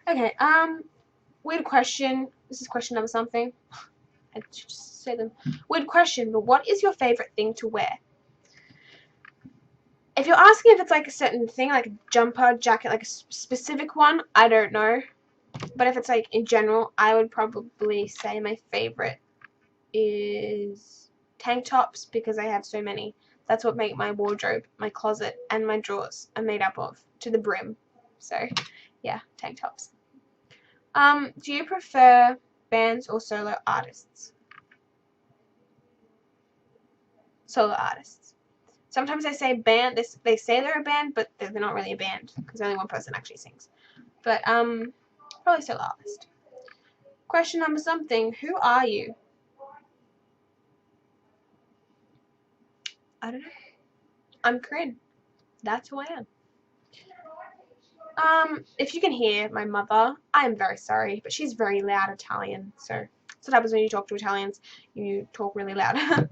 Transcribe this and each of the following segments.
Okay, weird question. This is question number something. I should just say them. Weird question, but what is your favorite thing to wear? If you're asking if it's like a certain thing, like a jumper, jacket, like a specific one, I don't know. But if it's like in general, I would probably say my favorite is tank tops because I have so many. That's what make my wardrobe, my closet, and my drawers are made up of to the brim. So, yeah, tank tops. Do you prefer bands or solo artists? Solo artists. Sometimes they say band. They say they're a band, but they're not really a band because only one person actually sings. But probably solo artist. Question number something. Who are you? I don't know. I'm Corinne. That's who I am. If you can hear my mother, I am very sorry, but she's very loud Italian, so that's what happens when you talk to Italians. You talk really loud.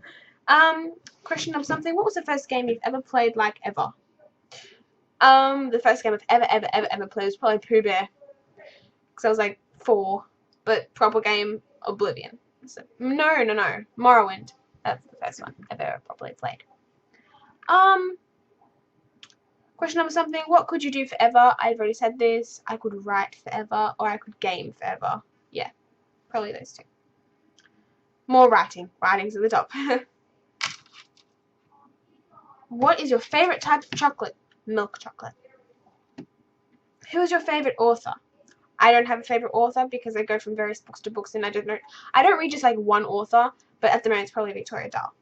Question of something. What was the first game you've ever played, like ever? The first game I've ever played was probably Pooh Bear, because I was like 4, but proper game Oblivion. So, no, Morrowind. That's the first one I've ever properly played. Question number something. What could you do forever? I've already said this. I could write forever, or I could game forever. Yeah, probably those two. More writing. Writing's at the top. What is your favorite type of chocolate? Milk chocolate. Who is your favorite author? I don't have a favorite author because I go from various books to books, and I don't know. I don't read just like one author, but at the moment it's probably Victoria Dahl.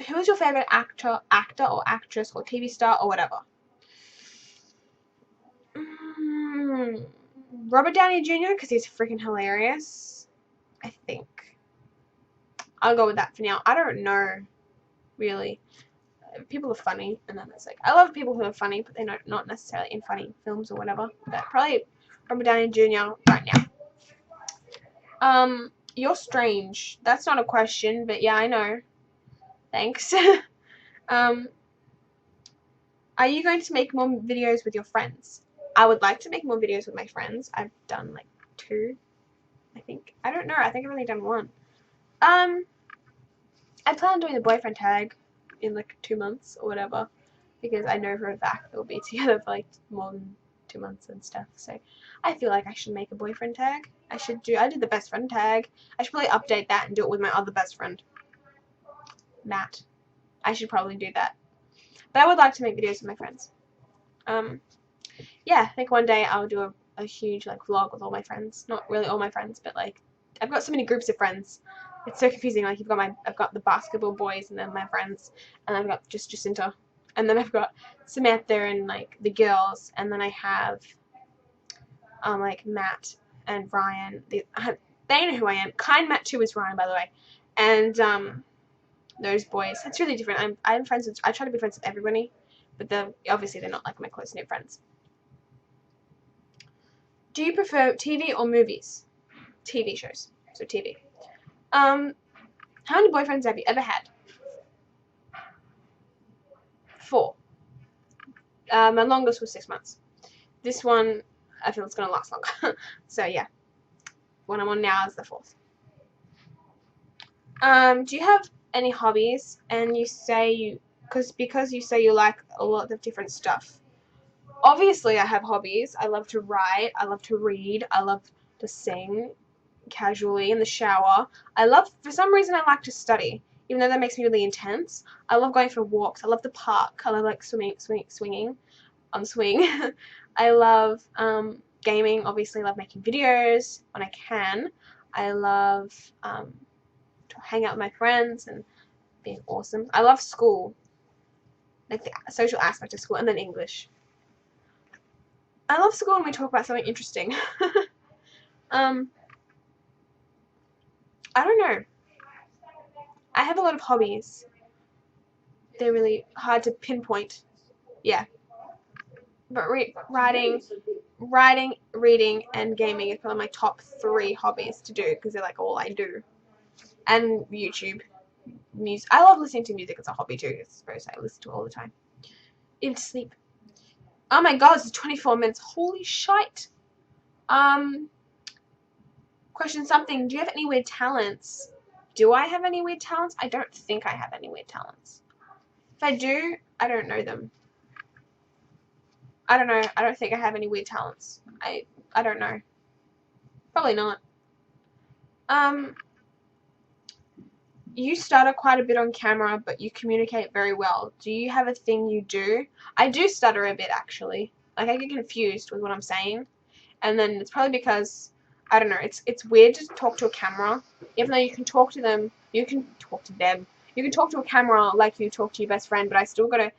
Who is your favorite actor or actress or TV star or whatever? Robert Downey Jr. because he's freaking hilarious. I think I'll go with that for now. I don't know, really. People are funny, and then it's like I love people who are funny, but they're not necessarily in funny films or whatever. But probably Robert Downey Jr. right now. You're strange. That's not a question, but yeah, I know. Thanks. um, are you going to make more videos with your friends? I would like to make more videos with my friends. I've done like 2, I think. I don't know. I think I've only done 1. I plan on doing the boyfriend tag in like 2 months or whatever, because I know for a fact we'll be together for like more than 2 months and stuff. So I feel like I should make a boyfriend tag. I did the best friend tag. I should probably update that and do it with my other best friend, Matt. I should probably do that. But I would like to make videos with my friends. Yeah, I think one day I'll do a huge like vlog with all my friends. Not really all my friends, but like I've got so many groups of friends. It's so confusing. Like I've got the basketball boys and then my friends, and I've got just Jacinta, and then I've got Samantha and like the girls, and then I have like Matt and Ryan. They know who I am. Kind Matt too is Ryan, by the way, and those boys. It's really different. I'm friends with. I try to be friends with everybody, but they're not like my close knit friends. Do you prefer TV or movies? TV shows. So TV. How many boyfriends have you ever had? 4. My longest was 6 months. This one, I feel it's gonna last longer. So yeah, one I'm on now is the 4th. Do you have any hobbies? And you say because you say you like a lot of different stuff. Obviously, I have hobbies. I love to write. I love to read. I love to sing casually in the shower. For some reason, I like to study, even though that makes me really intense. I love going for walks. I love the park. I love like swinging on the swing. I love gaming. Obviously, I love making videos when I can. I love to hang out with my friends and being awesome. I love school, like the social aspect of school, and then English. I love school when we talk about something interesting. um, I don't know. I have a lot of hobbies. They're really hard to pinpoint. Yeah, but writing, reading, and gaming is probably my top 3 hobbies to do because they're like all I do. And YouTube, music. I love listening to music as a hobby too. I suppose I listen to it all the time. Even to sleep. Oh my god, it's 24 minutes. Holy shite. Question something. Do you have any weird talents? Do I have any weird talents? I don't think I have any weird talents. If I do, I don't know them. I don't know. I don't think I have any weird talents. I don't know. Probably not. You stutter quite a bit on camera, but you communicate very well. Do you have a thing you do? I do stutter a bit, actually. Like, I get confused with what I'm saying. And then it's probably because, I don't know, it's weird to talk to a camera. Even though you can talk to them, you can talk to them. You can talk to a camera like you talk to your best friend, but I still gotta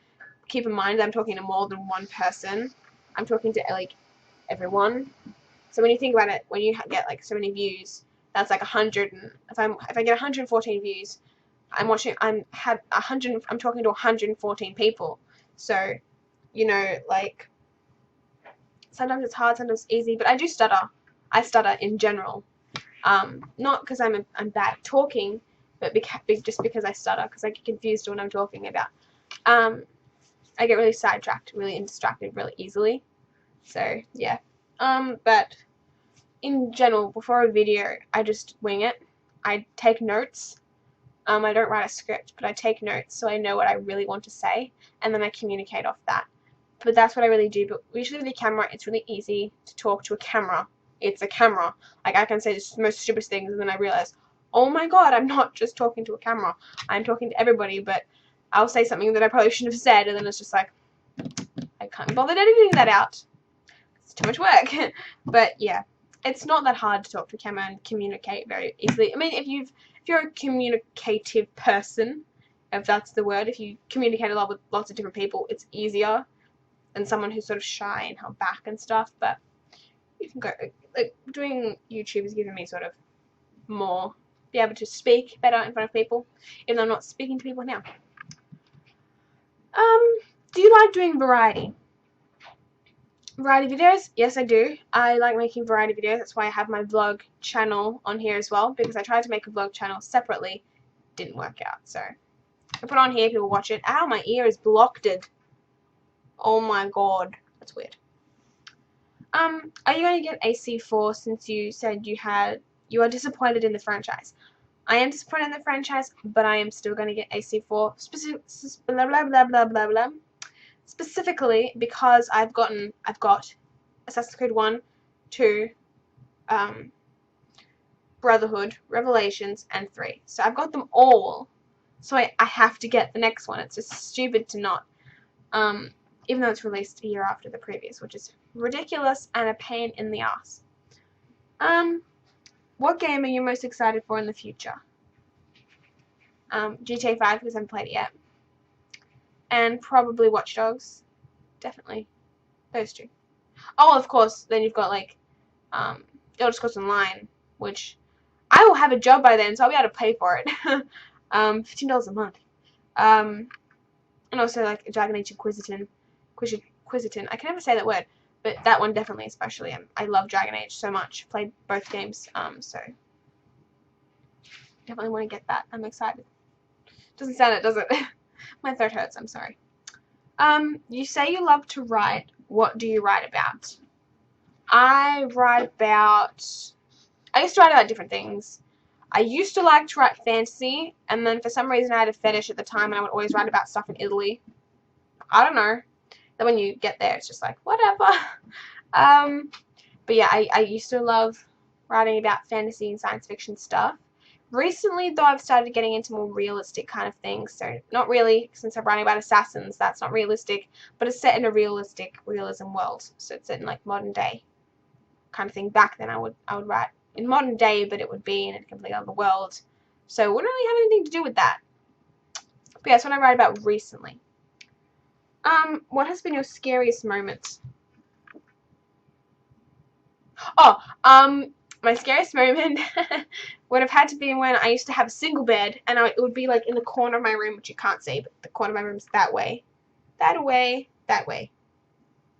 keep in mind that I'm talking to more than one person. I'm talking to, like, everyone. So when you think about it, when you get, like, so many views, that's like 100, and if I get 114 views, I'm talking to 114 people. So, you know, like, sometimes it's hard, sometimes it's easy, but I do stutter. I stutter in general. Not because I'm bad at talking, but just because I stutter, because I get confused when I'm talking about. I get really sidetracked, really distracted really easily. So, yeah. But in general, before a video, I just wing it. I take notes. I don't write a script, but I take notes so I know what I really want to say, and then I communicate off that. But that's what I really do. But usually with a camera, it's really easy to talk to a camera. It's a camera. Like, I can say the most stupid things, and then I realize, oh my god, I'm not just talking to a camera. I'm talking to everybody, but I'll say something that I probably shouldn't have said, and then it's just like, I can't be bothered editing that out. It's too much work. But yeah, it's not that hard to talk to a camera and communicate very easily. I mean, if you're a communicative person, if that's the word, if you communicate a lot with lots of different people, it's easier than someone who's sort of shy and held back and stuff. But you can go, like, doing YouTube has given me sort of more be able to speak better in front of people, even though I'm not speaking to people now. Do you like doing variety videos? Yes, I do. I like making variety videos. That's why I have my vlog channel on here as well, because I tried to make a vlog channel separately. Didn't work out, so I put it on here, people watch it. Ow, my ear is blocked. Oh my god, that's weird. Are you going to get AC4 since you said you are disappointed in the franchise? I am disappointed in the franchise, but I am still going to get AC4. Blah, blah, blah, blah, blah, blah. Specifically because I've got Assassin's Creed 1, 2, Brotherhood, Revelations, and 3. So I've got them all. So I have to get the next one. It's just stupid to not. Even though it's released a year after the previous, which is ridiculous and a pain in the ass. What game are you most excited for in the future? GTA 5, because I haven't played it yet. And probably Watch Dogs. Definitely. Those two. Oh, of course, then you've got, like, Elder Scrolls Online, which I will have a job by then, so I'll be able to pay for it. $15 a month. And also, like, Dragon Age Inquisition. I can never say that word, but that one definitely, especially. I love Dragon Age so much. Played both games, so definitely want to get that. I'm excited. Doesn't sound it, does it? My throat hurts. I'm sorry. You say you love to write. What do you write about? I used to write about different things. I used to like to write fantasy, and then for some reason I had a fetish at the time, and I would always write about stuff in Italy. I don't know. Then when you get there, it's just like, whatever. But yeah, I used to love writing about fantasy and science fiction stuff. Recently, though, I've started getting into more realistic kind of things. So, not really, since I'm writing about assassins, that's not realistic, but it's set in a realism world. So it's set in, like, modern day kind of thing. Back then, I would write in modern day, but it would be in a completely other world. So it wouldn't really have anything to do with that. But yeah, that's what I write about recently. What has been your scariest moment? My scariest moment would have had to be when I used to have a single bed, and it would be like in the corner of my room, which you can't see, but the corner of my room is that way, that way,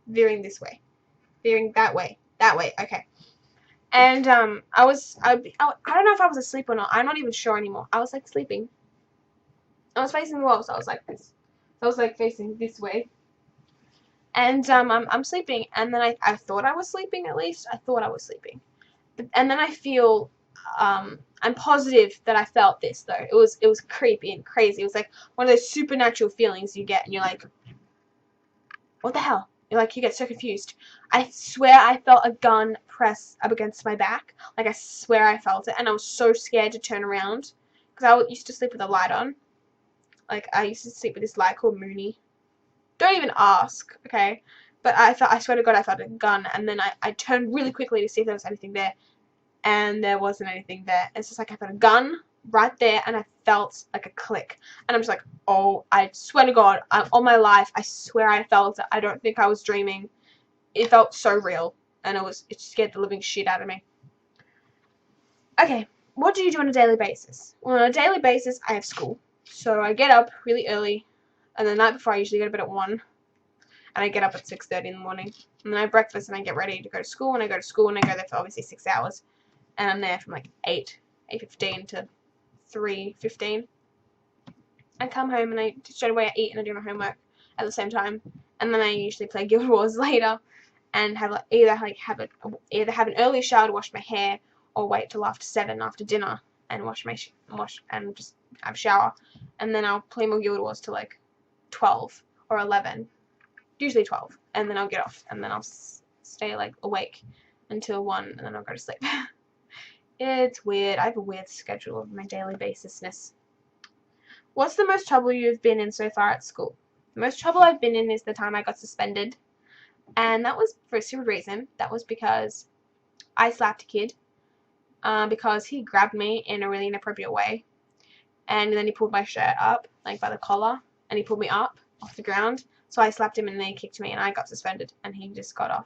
veering this way, veering that way, okay. And I don't know if I was asleep or not. I'm not even sure anymore. I was like sleeping. I was facing the wall, so I was like this. I was like facing this way. And I'm sleeping, and then I thought I was sleeping, at least. I thought I was sleeping. And then I feel, I'm positive that I felt this, though. It was creepy and crazy. It was like one of those supernatural feelings you get, and you're like, what the hell? You're like, you get so confused. I swear I felt a gun press up against my back. Like, I swear I felt it, and I was so scared to turn around. Because I used to sleep with a light on. Like, I used to sleep with this light called Mooney. Don't even ask, okay? But I swear to God, I felt a gun, and then I turned really quickly to see if there was anything there, and there wasn't anything there. It's just like I felt a gun right there, and I felt like a click, and I'm just like, oh, I swear to God, all my life, I swear I felt it. I don't think I was dreaming. It felt so real, and it scared the living shit out of me. Okay, what do you do on a daily basis? Well, on a daily basis, I have school, so I get up really early, and the night before I usually go to bed at 1. And I get up at 6:30 in the morning. And then I have breakfast and I get ready to go to school. And I go to school and I go there for obviously 6 hours. And I'm there from like 8:15 to 3:15. I come home and straight away I eat and I do my homework at the same time. And then I usually play Guild Wars later and have either have an early shower to wash my hair, or wait till after 7 after dinner and wash and just have a shower. And then I'll play more Guild Wars till like 12 or 11. Usually 12, and then I'll get off, and then I'll stay like awake until 1, and then I'll go to sleep. It's weird. I have a weird schedule of my daily basisness. What's the most trouble you've been in so far at school? The most trouble I've been in is the time I got suspended, and that was for a stupid reason. That was because I slapped a kid because he grabbed me in a really inappropriate way, and then he pulled my shirt up, like by the collar, and he pulled me up off the ground. So I slapped him and then he kicked me and I got suspended and he just got off.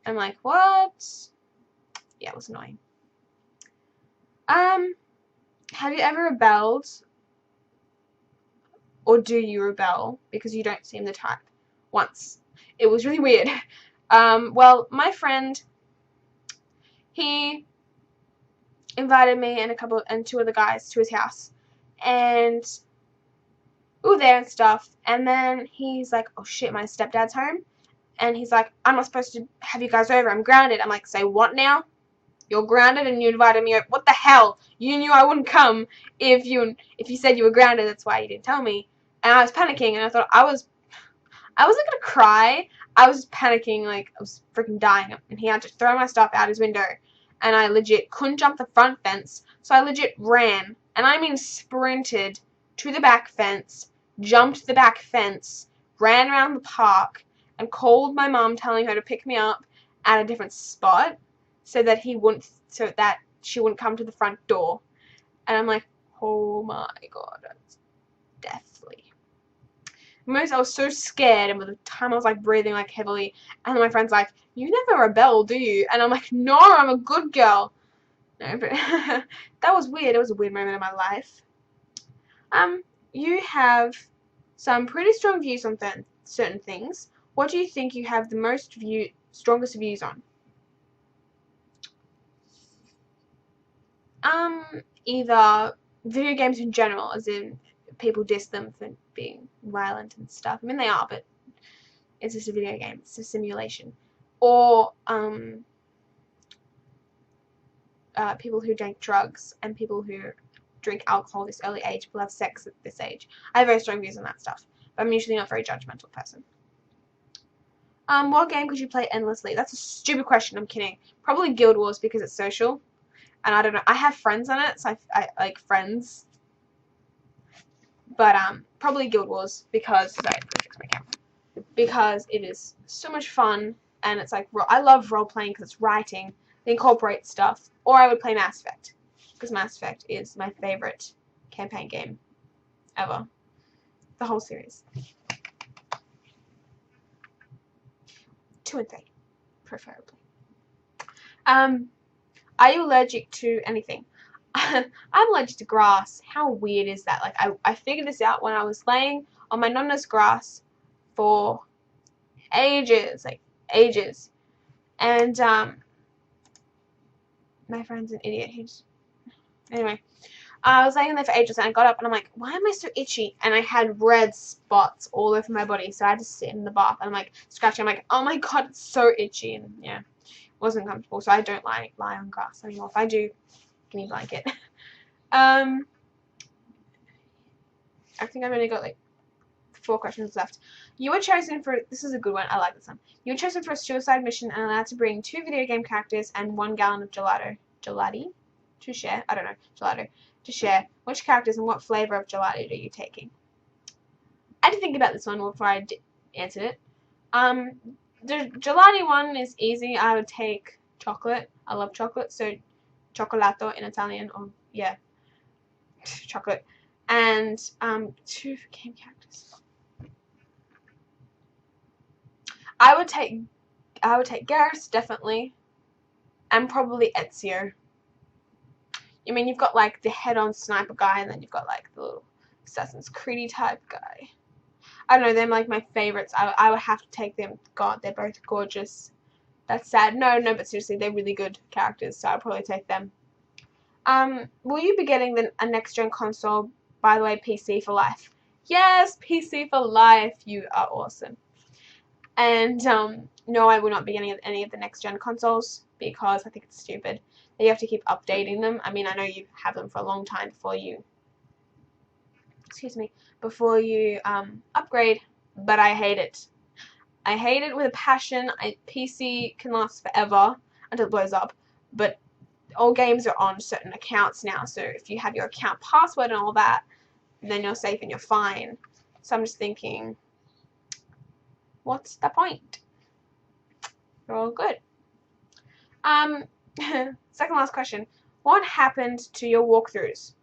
I'm like, what? Yeah, it was annoying. Have you ever rebelled? Or do you rebel because you don't seem the type? Once. It was really weird. Well, my friend, he invited me and 2 other guys to his house. And we were there and stuff. And then he's like, oh shit, my stepdad's home. And he's like, I'm not supposed to have you guys over. I'm grounded. I'm like, say what now? You're grounded and you invited me over. What the hell? You knew I wouldn't come if you said you were grounded. That's why you didn't tell me. And I was panicking and I thought I wasn't gonna cry. I was panicking like I was freaking dying. And he had to throw my stuff out his window. And I legit couldn't jump the front fence. So I legit ran. And I mean sprinted to the back fence, jumped the back fence, ran around the park, and called my mom telling her to pick me up at a different spot so that she wouldn't come to the front door. And I'm like, oh my God, that's deathly. I was so scared, and by the time I was like breathing like heavily, and my friend's like, you never rebel, do you? And I'm like, no, I'm a good girl. No, but that was weird. It was a weird moment in my life. You have some pretty strong views on certain things. What do you think you have the strongest views on? Either video games in general, as in people diss them for being violent and stuff. I mean, they are, but it's just a video game. It's a simulation. Or people who drink drugs and people who drink alcohol this early age, people have sex at this age. I have very strong views on that stuff, but I'm usually not a very judgmental person. What game could you play endlessly? That's a stupid question. I'm kidding. Probably Guild Wars because it's social. And I don't know. I have friends on it, so I like friends. But probably Guild Wars because because it is so much fun and it's like I love role playing because it's writing. They incorporate stuff. Or I would play Mass Effect because Mass Effect is my favorite campaign game ever. The whole series. 2 and 3, preferably. Are you allergic to anything? I'm allergic to grass. How weird is that? Like, I figured this out when I was laying on my nonna's grass for ages. And, my friend's an idiot. Anyway. I was laying there for ages and I got up and I'm like, why am I so itchy? And I had red spots all over my body, so I had to sit in the bath and I'm like scratching. I'm like, oh my god, it's so itchy, and yeah, it wasn't comfortable. So I don't lie on grass anymore. If I do, give me a blanket. I think I've only got like 4 questions left. You were chosen for, this is a good one, I like this one. You were chosen for a suicide mission and allowed to bring 2 video game characters and 1 gallon of gelati to share. I don't know, gelato to share. Which characters and what flavor of gelato are you taking? I had to think about this one before I answered it. The gelati one is easy. I would take chocolate. I love chocolate, so cioccolato in Italian, or yeah, chocolate. And 2 game characters. I would take Garrus, definitely, and probably Ezio. I mean, you've got like the head-on sniper guy, and then you've got like the little Assassin's Creed type guy. I don't know, they're like my favorites. I would have to take them. God, they're both gorgeous. That's sad. No, but seriously, they're really good characters, so I'll probably take them. Will you be getting a next-gen console? By the way, PC for life. Yes, PC for life. You are awesome. And no, I will not be getting any of the next-gen consoles because I think it's stupid. You have to keep updating them. I mean, I know you have them for a long time before you, upgrade, but I hate it. I hate it with a passion. PC can last forever until it blows up, but all games are on certain accounts now, so if you have your account password and all that, then you're safe and you're fine. So I'm just thinking, what's the point? You're all good. Second last question. What happened to your walkthroughs?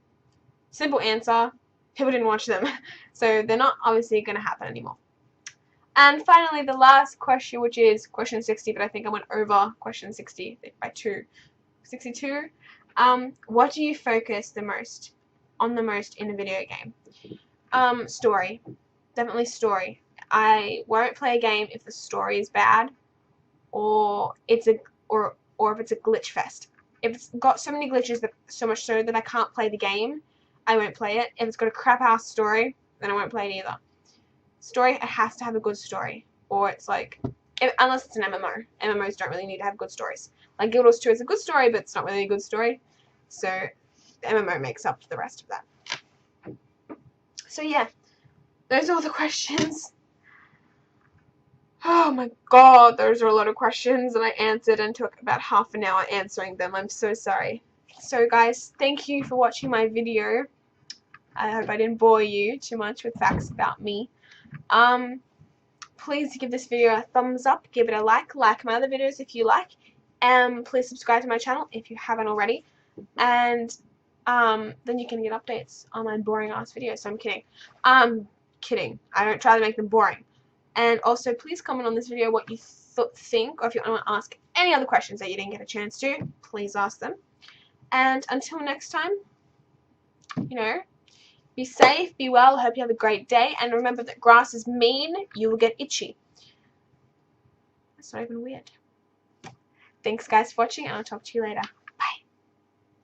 Simple answer, people didn't watch them, so they're not obviously going to happen anymore. And finally, the last question, which is question 60, but I think I went over question 60 by 2. 62. What do you focus on the most in a video game? Story. Definitely story. I won't play a game if the story is bad, or if it's a glitch fest. If it's got so many glitches, so much so that I can't play the game, I won't play it. If it's got a crap ass story, then I won't play it either. Story, it has to have a good story, or it's like, unless it's an MMO. MMOs don't really need to have good stories. Like Guild Wars 2 is a good story, but it's not really a good story. So the MMO makes up for the rest of that. So yeah, those are all the questions. Oh my god, those are a lot of questions, and I answered and took about half an hour answering them. I'm so sorry. So guys, thank you for watching my video. I hope I didn't bore you too much with facts about me. Please give this video a thumbs up, give it a like my other videos if you like, and please subscribe to my channel if you haven't already, and then you can get updates on my boring ass videos. So I'm kidding. I don't try to make them boring. And also, please comment on this video what you think, or if you want to ask any other questions that you didn't get a chance to, please ask them. And until next time, be safe, be well, I hope you have a great day, and remember that grass is mean, you will get itchy. That's not even weird. Thanks guys for watching, and I'll talk to you later.